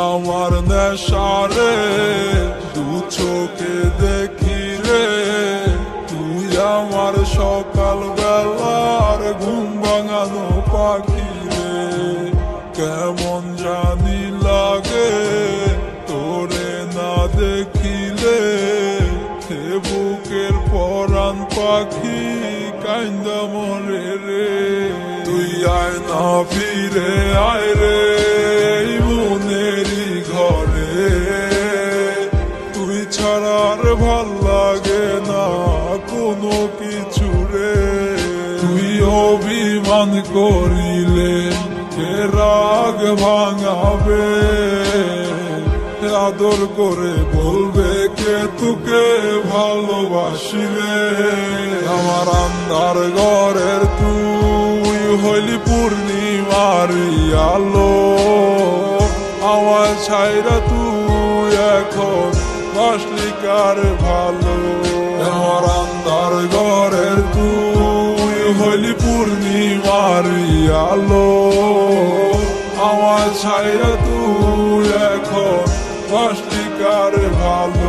আমার নেশারে দু চোখে দেখি রে, তুই আমার সকাল বেলার ঘুম ভাঙানো পাখি রে। কেমন জানি লাগে তোরে না দেখিলে, হে বুকের পরাণ পাখি কাইন্দা মরে রে। তুই আয় না ফিরে আয় রে মনেরই ঘরে, তুই ছাড়া আর ভাল লাগে না কোনো কিছু রে। তুই অভিমান করিলে কে রাগ ভাঙাবে, আদর করে বলবে কে তোকে ভালোবাসিলে। আমার আন্ধার ঘরের তুই হইলি পূর্ণিমারি আলো, আমার ছাইরা তুই এখন বাসলি কার ভালো। আমার আন্ধার ঘরের তুই হইলি পূর্ণিমারি আলো, আমার ছাইরা তুই এখন বাসলি কার ভালো।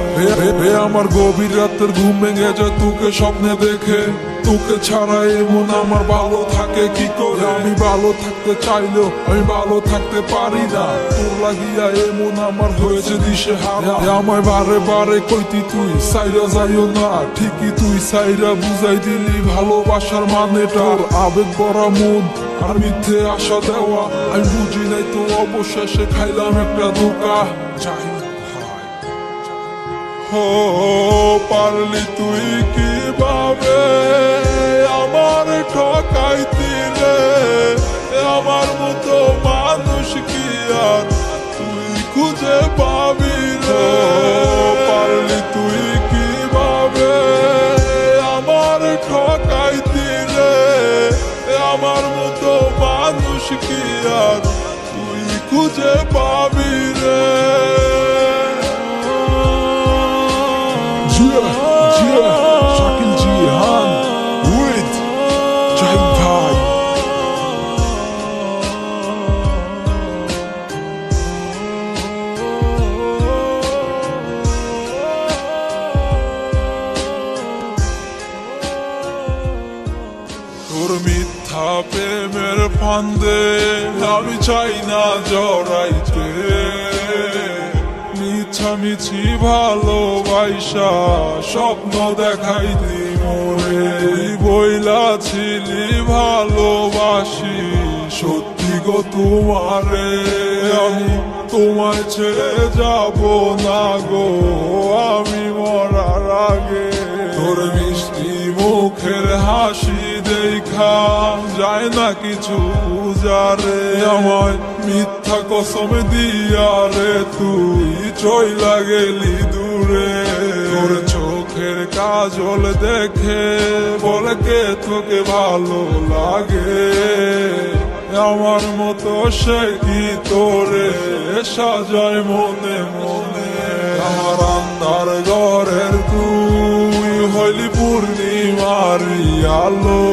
আমার গভীর রাতের ঘুম ভেঙে যায় তোকে স্বপ্নে দেখে, তোকে ছাড়া এমন আমার ভালো থাকে কি করে। আমি ভালো থাকতে চাইলেও আমি ভালো থাকতে পারি না, তোর লাগিয়া এমন আমার হয়েছে দিশে হারা। আমায় বারে বারে কইতি তুই সাইরা যাইও না, ঠিকই তুই সাইরা বুঝাই দিলি ভালোবাসার মানেটা। আবেগ ভরা মন আর মিথ্যে আশা দেওয়া, আমি বুঝি নাই তো অবশেষে খাইলাম একটা ধোঁকা। ও পারলি তুই কিভাবে আমার ঠকাইতি রে, আমার মতো মানুষ কি আর তুই খুঁজে পাবি রে। পারলি তুই কিভাবে আমার ঠকাইতি রে, আমার মতো মানুষ কি আর তুই খুঁজে পাবি রে। শাকিল জিহান উইথ জাহিদ ভাই। তোর মিথ্যা প্রেমের ফান্দে আমি চাই না জড়াইতে, মিছামিছি ভালোবাসা স্বপ্ন দেখাইতি মোরে। বইলা ছিলি ভালোবাসি সত্যি গো তোমারে, আমি তোমায় ছেড়ে যাব না গো আমি মরার আগে। তোর মিষ্টি মুখের হাসি দেখা যায় না কিছু বুঝারে, আমায় মিথ্যা কসম দিয়া রে তুই চইলা গেলি দূরে। তোর চোখের কাজল দেখে বলে কে তোকে ভালো লাগে, আমার মতো সে কি তোরে সাজায় মনে মনে। আমার আন্ধার ঘরের তুই হইলি পূর্ণিমারি আলো,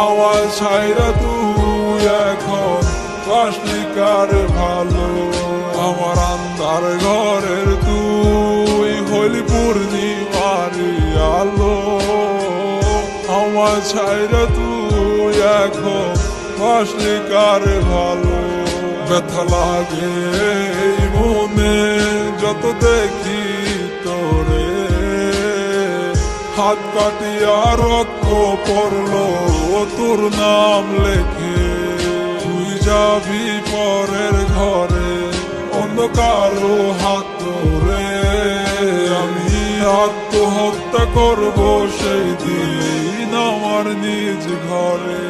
আমার ছাইরা তুই এখন বাসলি কার ভালো। আমার আন্ধার ঘরের তুই হইলি পূর্ণিমারি আলো, আমার ছাইরা তুই এখন বাসলি কার ভালো। ব্যথা লাগে এই মনে যত দেখি তোরে, হাত কাটিয়া রক্ত পড়লো তোর নাম লেখে। তুই যাবি পরের ঘরে অন্ধকার হাত ধরে, আমি আত্মহত্যা করবো সেই দিন আমার নিজ ঘরে।